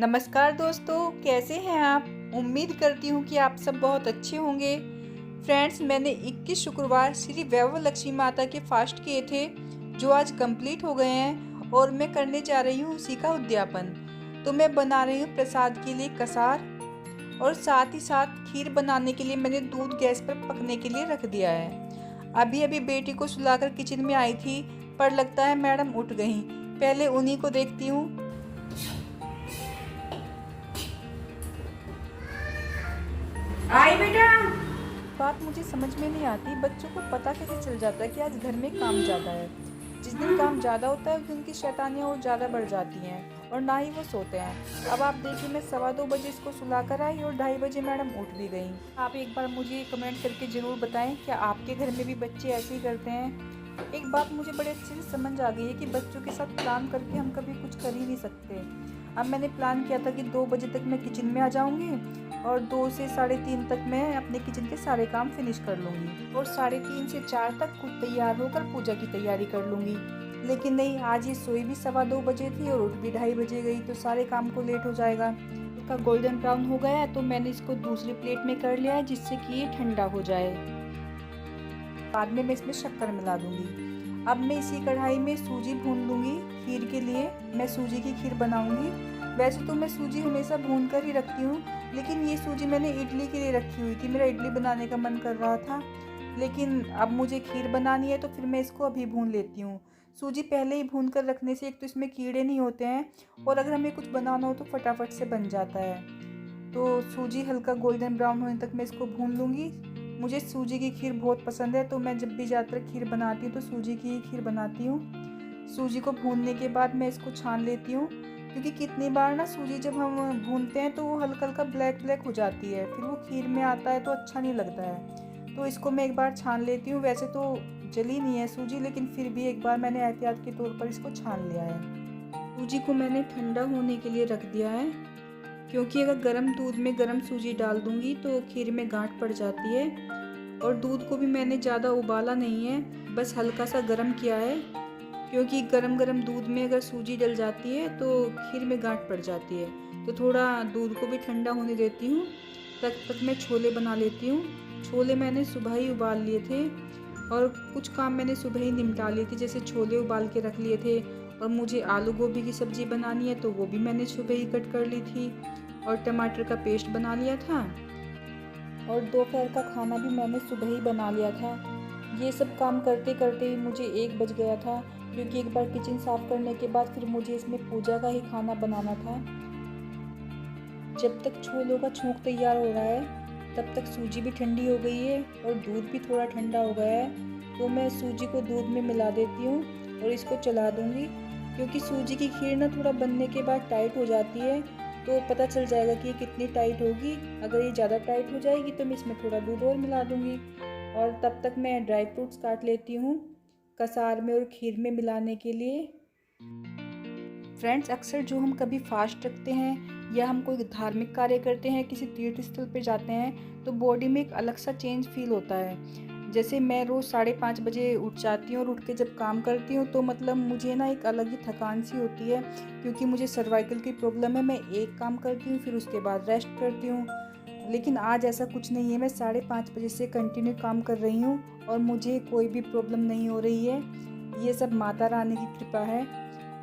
नमस्कार दोस्तों, कैसे हैं आप। उम्मीद करती हूँ कि आप सब बहुत अच्छे होंगे। फ्रेंड्स, मैंने 21 शुक्रवार श्री वैभव लक्ष्मी माता के फास्ट किए थे जो आज कंप्लीट हो गए हैं और मैं करने जा रही हूँ उसी का उद्यापन। तो मैं बना रही हूँ प्रसाद के लिए कसार और साथ ही साथ खीर बनाने के लिए मैंने दूध गैस पर पकने के लिए रख दिया है। अभी अभी बेटी को सुलाकर किचन में आई थी पर लगता है मैडम उठ गई। पहले उन्हीं को देखती हूँ। आई बेटा। बात मुझे समझ में नहीं आती, बच्चों को पता कैसे चल जाता है कि आज घर में काम ज़्यादा है। जिस दिन काम ज़्यादा होता है उस दिन की शैतानियाँ और ज़्यादा बढ़ जाती हैं और ना ही वो सोते हैं। अब आप देखिए, मैं 2:15 बजे इसको सुलाकर आई और 2:30 बजे मैडम उठ भी गई। आप एक बार मुझे कमेंट करके ज़रूर बताएं, क्या आपके घर में भी बच्चे ऐसे ही करते हैं। एक बात मुझे बड़े अच्छे से समझ आ गई है कि बच्चों के साथ प्लान करके हम कभी कुछ कर ही नहीं सकते। अब मैंने प्लान किया था कि 2 बजे तक मैं किचन में आ जाऊंगी और 2 से 3:30 तक मैं अपने किचन के सारे काम फिनिश कर लूँगी और 3:30 से 4 तक खुद तैयार होकर पूजा की तैयारी कर लूँगी। लेकिन नहीं, आज ये सोई भी 2:15 बजे थी और उठ भी 2:30 बजे गई, तो सारे काम को लेट हो जाएगा। इसका गोल्डन ब्राउन हो गया है तो मैंने इसको दूसरी प्लेट में कर लिया है जिससे कि ये ठंडा हो जाए। बाद में मैं इसमें शक्कर मिला दूँगी। अब मैं इसी कढ़ाई में सूजी भून लूँगी। खीर के लिए मैं सूजी की खीर बनाऊँगी। वैसे तो मैं सूजी हमेशा भून कर ही रखती हूँ, लेकिन ये सूजी मैंने इडली के लिए रखी हुई थी। मेरा इडली बनाने का मन कर रहा था, लेकिन अब मुझे खीर बनानी है तो फिर मैं इसको अभी भून लेती हूँ। सूजी पहले ही भून कर रखने से एक तो इसमें कीड़े नहीं होते हैं और अगर हमें कुछ बनाना हो तो फटाफट से बन जाता है। तो सूजी हल्का गोल्डन ब्राउन होने तक मैं इसको भून लूँगी। मुझे सूजी की खीर बहुत पसंद है तो मैं जब भी ज़्यादातर खीर बनाती हूँ तो सूजी की ही खीर बनाती हूँ। सूजी को भूनने के बाद मैं इसको छान लेती हूँ, क्योंकि कितनी बार ना सूजी जब हम भूनते हैं तो वो हल्का हल्का ब्लैक ब्लैक हो जाती है, फिर वो खीर में आता है तो अच्छा नहीं लगता है। तो इसको मैं एक बार छान लेती हूँ। वैसे तो जली नहीं है सूजी, लेकिन फिर भी एक बार मैंने एहतियात के तौर पर इसको छान लिया है। सूजी को मैंने ठंडा होने के लिए रख दिया है, क्योंकि अगर गर्म दूध में गर्म सूजी डाल दूंगी तो खीर में गांठ पड़ जाती है। और दूध को भी मैंने ज़्यादा उबाला नहीं है, बस हल्का सा गर्म किया है, क्योंकि गरम गरम दूध में अगर सूजी डल जाती है तो खीर में गांठ पड़ जाती है। तो थोड़ा दूध को भी ठंडा होने देती हूँ। तब तक मैं छोले बना लेती हूँ। छोले मैंने सुबह ही उबाल लिए थे और कुछ काम मैंने सुबह ही निपटा लिए थे, जैसे छोले उबाल के रख लिए थे और मुझे आलू गोभी की सब्ज़ी बनानी है तो वो भी मैंने सुबह ही कट कर ली थी और टमाटर का पेस्ट बना लिया था और दोपहर का खाना भी मैंने सुबह ही बना लिया था। ये सब काम करते करते ही मुझे 1 बज गया था, क्योंकि एक बार किचन साफ़ करने के बाद फिर मुझे इसमें पूजा का ही खाना बनाना था। जब तक छोलों का छोंक तैयार हो रहा है तब तक सूजी भी ठंडी हो गई है और दूध भी थोड़ा ठंडा हो गया है। तो मैं सूजी को दूध में मिला देती हूँ और इसको चला दूँगी, क्योंकि सूजी की खीर ना थोड़ा बनने के बाद टाइट हो जाती है, तो पता चल जाएगा कि ये कितनी टाइट होगी। अगर ये ज़्यादा टाइट हो जाएगी तो मैं इसमें थोड़ा दूध और मिला दूँगी। और तब तक मैं ड्राई फ्रूट्स काट लेती हूँ कसार में और खीर में मिलाने के लिए। फ्रेंड्स, अक्सर जो हम कभी फास्ट रखते हैं या हम कोई धार्मिक कार्य करते हैं, किसी तीर्थ स्थल पर जाते हैं, तो बॉडी में एक अलग सा चेंज फील होता है। जैसे मैं रोज़ 5:30 बजे उठ जाती हूँ और उठ के जब काम करती हूँ तो मतलब मुझे ना एक अलग ही थकान सी होती है, क्योंकि मुझे सर्वाइकल की प्रॉब्लम है। मैं एक काम करती हूँ फिर उसके बाद रेस्ट करती हूँ, लेकिन आज ऐसा कुछ नहीं है। मैं 5:30 बजे से कंटिन्यू काम कर रही हूँ और मुझे कोई भी प्रॉब्लम नहीं हो रही है। ये सब माता रानी की कृपा है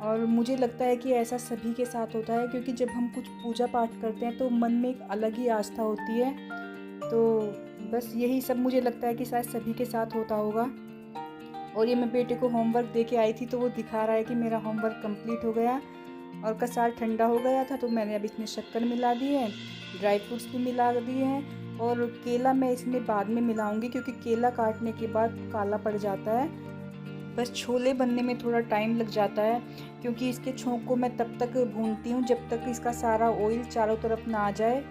और मुझे लगता है कि ऐसा सभी के साथ होता है, क्योंकि जब हम कुछ पूजा पाठ करते हैं तो मन में एक अलग ही आस्था होती है। तो बस यही सब मुझे लगता है कि शायद सभी के साथ होता होगा। और ये मैं बेटे को होमवर्क दे के आई थी तो वो दिखा रहा है कि मेरा होमवर्क कंप्लीट हो गया और कसार ठंडा हो गया था, तो मैंने अब इसमें शक्कर मिला दी है, ड्राई फ्रूट्स भी मिला दिए हैं और केला मैं इसमें बाद में मिलाऊंगी, क्योंकि केला काटने के बाद काला पड़ जाता है। बस छोले बनने में थोड़ा टाइम लग जाता है, क्योंकि इसके छोंक को मैं तब तक भूनती हूँ जब तक इसका सारा ऑयल चारों तरफ ना आ जाए।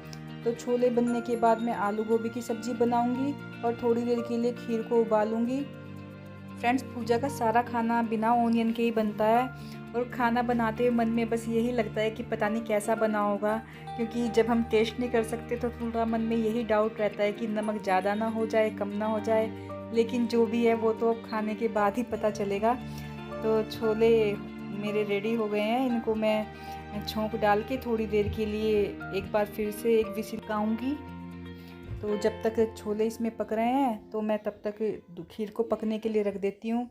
तो छोले बनने के बाद मैं आलू गोभी की सब्ज़ी बनाऊंगी और थोड़ी देर के लिए खीर को उबालूंगी। फ्रेंड्स, पूजा का सारा खाना बिना ऑनियन के ही बनता है और खाना बनाते हुए मन में बस यही लगता है कि पता नहीं कैसा बना होगा, क्योंकि जब हम टेस्ट नहीं कर सकते तो थोड़ा मन में यही डाउट रहता है कि नमक ज़्यादा ना हो जाए, कम ना हो जाए। लेकिन जो भी है वो तो अब खाने के बाद ही पता चलेगा। तो छोले मेरे रेडी हो गए हैं, इनको मैं मैं छोंक डाल के थोड़ी देर के लिए एक बार फिर से एक विसिल लगाऊंगी। तो जब तक छोले इसमें पक रहे हैं तो मैं तब तक खीर को पकने के लिए रख देती हूँ।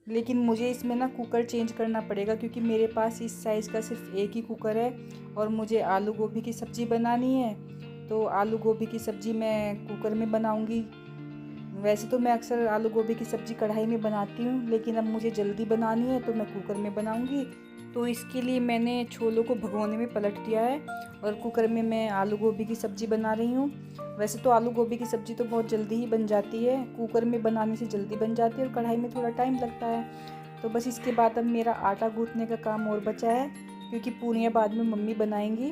लेकिन मुझे इसमें ना कुकर चेंज करना पड़ेगा, क्योंकि मेरे पास इस साइज़ का सिर्फ एक ही कुकर है और मुझे आलू गोभी की सब्ज़ी बनानी है। तो आलू गोभी की सब्ज़ी मैं कुकर में बनाऊंगी। वैसे तो मैं अक्सर आलू गोभी की सब्ज़ी कढ़ाई में बनाती हूँ, लेकिन अब मुझे जल्दी बनानी है तो मैं कुकर में बनाऊंगी। तो इसके लिए मैंने छोलों को भगोने में पलट दिया है और कुकर में मैं आलू गोभी की सब्ज़ी बना रही हूँ। वैसे तो आलू गोभी की सब्ज़ी तो बहुत जल्दी ही बन जाती है, कुकर में बनाने से जल्दी बन जाती है और कढ़ाई में थोड़ा टाइम लगता है। तो बस इसके बाद अब मेरा आटा गूँथने का काम और बचा है, क्योंकि पूरियाँ बाद में मम्मी बनाएंगी।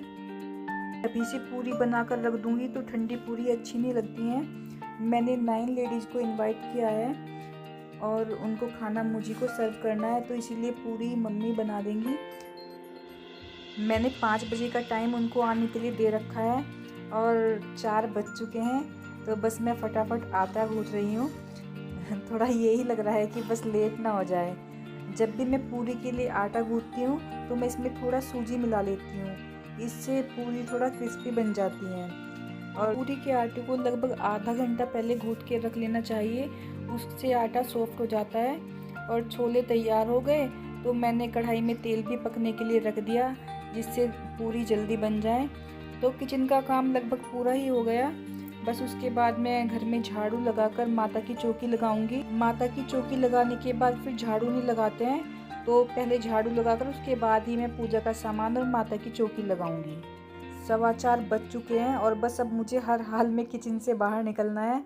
अभी से पूरी बनाकर रख दूँगी तो ठंडी पूरी अच्छी नहीं लगती हैं। मैंने 9 लेडीज़ को इनवाइट किया है और उनको खाना मुझी को सर्व करना है, तो इसीलिए पूरी मम्मी बना देंगी। मैंने 5 बजे का टाइम उनको आने के लिए दे रखा है और 4 बज चुके हैं। तो बस मैं फटाफट आटा गूँथ रही हूँ। थोड़ा यही लग रहा है कि बस लेट ना हो जाए। जब भी मैं पूरी के लिए आटा गूँथती हूँ तो मैं इसमें थोड़ा सूजी मिला लेती हूँ, इससे पूरी थोड़ा क्रिस्पी बन जाती हैं। और पूरी के आटे को लगभग आधा घंटा पहले गूँथ के रख लेना चाहिए, उससे आटा सॉफ्ट हो जाता है। और छोले तैयार हो गए तो मैंने कढ़ाई में तेल भी पकने के लिए रख दिया, जिससे पूरी जल्दी बन जाए। तो किचन का काम लगभग पूरा ही हो गया। बस उसके बाद मैं घर में झाड़ू लगाकर माता की चौकी लगाऊंगी। माता की चौकी लगाने के बाद फिर झाड़ू नहीं लगाते हैं, तो पहले झाड़ू लगाकर उसके बाद ही मैं पूजा का सामान और माता की चौकी लगाऊंगी। 4:15 बज चुके हैं और बस अब मुझे हर हाल में किचन से बाहर निकलना है।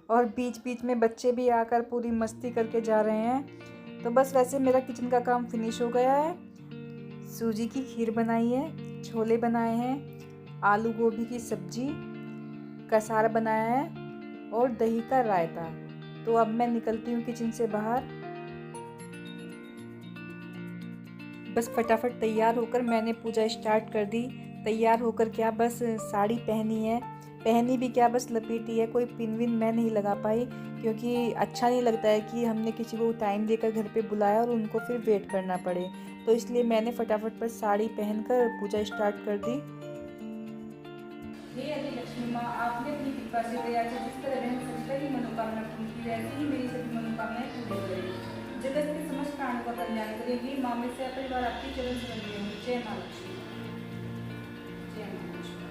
और बीच बीच में बच्चे भी आकर पूरी मस्ती करके जा रहे हैं। तो बस वैसे मेरा किचन का काम फिनिश हो गया है। सूजी की खीर बनाई है, छोले बनाए हैं, आलू गोभी की सब्जी, कसार बनाया है और दही का रायता। तो अब मैं निकलती हूँ किचन से बाहर। बस फटाफट तैयार होकर मैंने पूजा स्टार्ट कर दी। तैयार होकर क्या बस साड़ी पहनी है, पहनी भी क्या बस लपेटी है। कोई पिन विन मैं नहीं लगा पाई, क्योंकि अच्छा नहीं लगता है कि हमने किसी को टाइम देकर घर पे बुलाया और उनको फिर वेट करना पड़े। तो इसलिए मैंने फटाफट बस साड़ी पहनकर पूजा स्टार्ट कर दी। हे अति लक्ष्मी माँ, आपने अपनी कृपा से दया से जिस तरह मैंने सभी की मनोकामना पूरी की, वैसे ही मेरी सभी मनोकामनाएं पूरी करें। जगत के समस्त प्राणों का कल्याण करेगी। माँ में से परिवार आपकी चरण शरण लेंगे। जय माँ लक्ष्मी। जय माँ लक्ष्मी।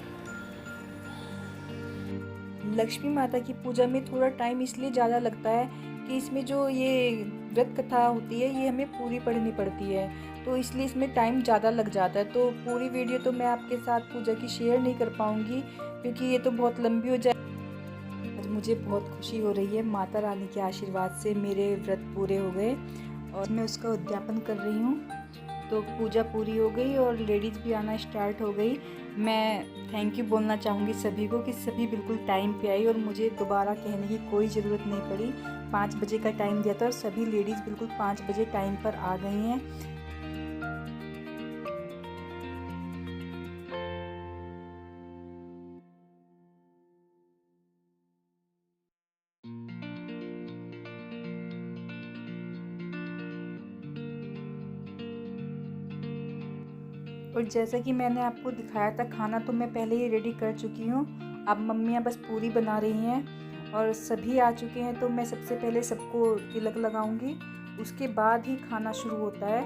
लक्ष्मी माता की पूजा में थोड़ा टाइम इसलिए ज़्यादा लगता है कि इसमें जो ये व्रत कथा होती है ये हमें पूरी पढ़नी पड़ती है, तो इसलिए इसमें टाइम ज़्यादा लग जाता है। तो पूरी वीडियो तो मैं आपके साथ पूजा की शेयर नहीं कर पाऊँगी, क्योंकि ये तो बहुत लंबी हो जाए। आज मुझे बहुत खुशी हो रही है, माता रानी के आशीर्वाद से मेरे व्रत पूरे हो गए और मैं उसका उद्यापन कर रही हूँ। तो पूजा पूरी हो गई और लेडीज़ भी आना स्टार्ट हो गई। मैं थैंक यू बोलना चाहूँगी सभी को कि सभी बिल्कुल टाइम पे आई और मुझे दोबारा कहने की कोई ज़रूरत नहीं पड़ी। 5 बजे का टाइम दिया था और सभी लेडीज़ बिल्कुल 5 बजे टाइम पर आ गई हैं। और जैसा कि मैंने आपको दिखाया था, खाना तो मैं पहले ही रेडी कर चुकी हूँ। अब मम्मियाँ बस पूरी बना रही हैं और सभी आ चुके हैं। तो मैं सबसे पहले सबको तिलक लगाऊंगी, उसके बाद ही खाना शुरू होता है।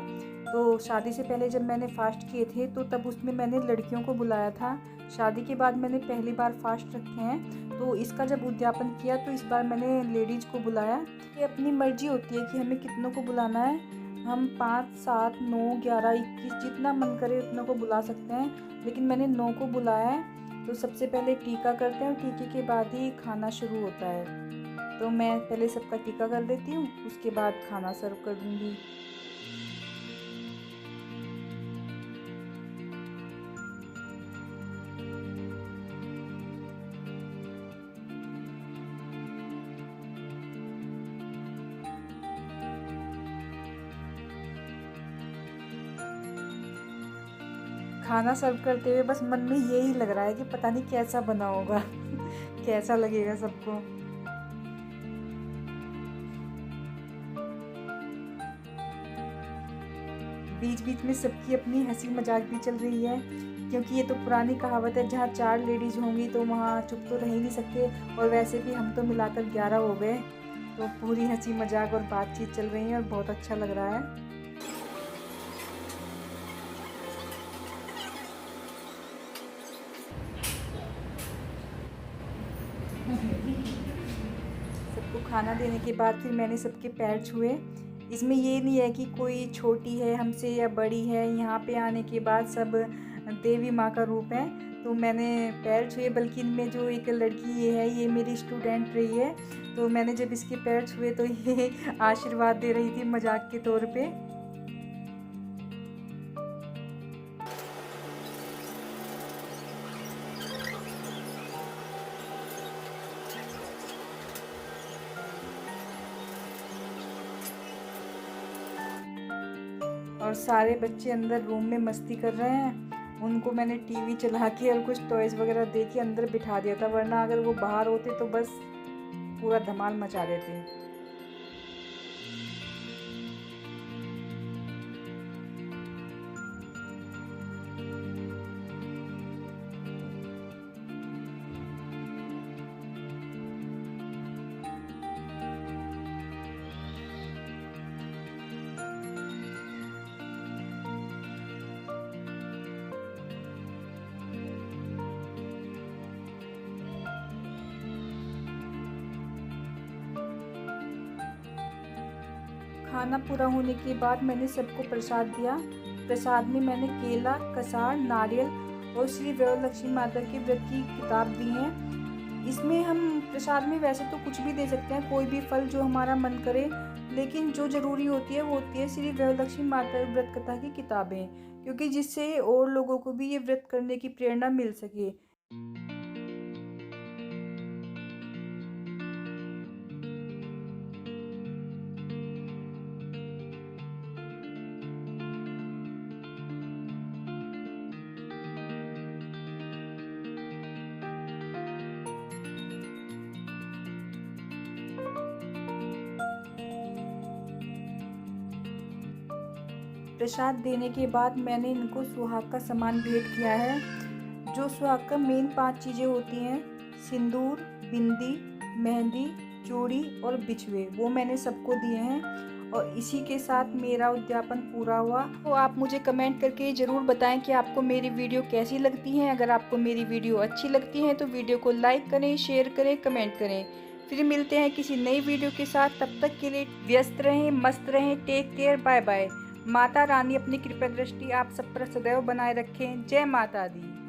तो शादी से पहले जब मैंने फ़ास्ट किए थे तो तब उसमें मैंने लड़कियों को बुलाया था। शादी के बाद मैंने पहली बार फास्ट रखे हैं, तो इसका जब उद्यापन किया तो इस बार मैंने लेडीज़ को बुलाया। ये अपनी मर्जी होती है कि हमें कितनों को बुलाना है। हम 5, 7, 9, 11, 21 जितना मन करे उतना को बुला सकते हैं, लेकिन मैंने 9 को बुलाया है। तो सबसे पहले टीका करते हैं और टीके के बाद ही खाना शुरू होता है। तो मैं पहले सबका टीका कर देती हूँ, उसके बाद खाना सर्व कर दूँगी। खाना सर्व करते हुए बस मन में यही लग रहा है कि पता नहीं कैसा बना होगा कैसा लगेगा सबको। बीच बीच में सबकी अपनी हंसी मजाक भी चल रही है, क्योंकि ये तो पुरानी कहावत है, जहाँ 4 लेडीज़ होंगी तो वहाँ चुप तो रह ही नहीं सकते। और वैसे भी हम तो मिलाकर 11 हो गए, तो पूरी हंसी मजाक और बातचीत चल रही है और बहुत अच्छा लग रहा है। सबको खाना देने के बाद फिर मैंने सबके पैर छुए। इसमें ये नहीं है कि कोई छोटी है हमसे या बड़ी है, यहाँ पे आने के बाद सब देवी माँ का रूप है, तो मैंने पैर छुए। बल्कि इनमें जो एक लड़की ये है, ये मेरी स्टूडेंट रही है, तो मैंने जब इसके पैर छुए तो ये आशीर्वाद दे रही थी मजाक के तौर पे। और सारे बच्चे अंदर रूम में मस्ती कर रहे हैं। उनको मैंने टीवी चला के और कुछ टॉयज़ वगैरह दे के अंदर बिठा दिया था, वरना अगर वो बाहर होते तो बस पूरा धमाल मचा देते। खाना पूरा होने के बाद मैंने सबको प्रसाद दिया। प्रसाद में मैंने केला, कसार, नारियल और श्री वरलक्ष्मी माता के व्रत की किताब दी हैं। इसमें हम प्रसाद में वैसे तो कुछ भी दे सकते हैं, कोई भी फल जो हमारा मन करे, लेकिन जो ज़रूरी होती है वो होती है श्री वरलक्ष्मी माता व्रत कथा की किताबें, क्योंकि जिससे और लोगों को भी ये व्रत करने की प्रेरणा मिल सके। प्रसाद देने के बाद मैंने इनको सुहाग का सामान भेंट किया है। जो सुहाग का मेन 5 चीज़ें होती हैं, सिंदूर, बिंदी, मेहंदी, चूड़ी और बिछुए, वो मैंने सबको दिए हैं। और इसी के साथ मेरा उद्यापन पूरा हुआ। तो आप मुझे कमेंट करके ज़रूर बताएं कि आपको मेरी वीडियो कैसी लगती है। अगर आपको मेरी वीडियो अच्छी लगती है तो वीडियो को लाइक करें, शेयर करें, कमेंट करें। फिर मिलते हैं किसी नई वीडियो के साथ, तब तक के लिए व्यस्त रहें, मस्त रहें, take care, bye bye. Mata Rani अपनी कृपा दृष्टि आप सब पर सदैव बनाए रखें। जय माता दी।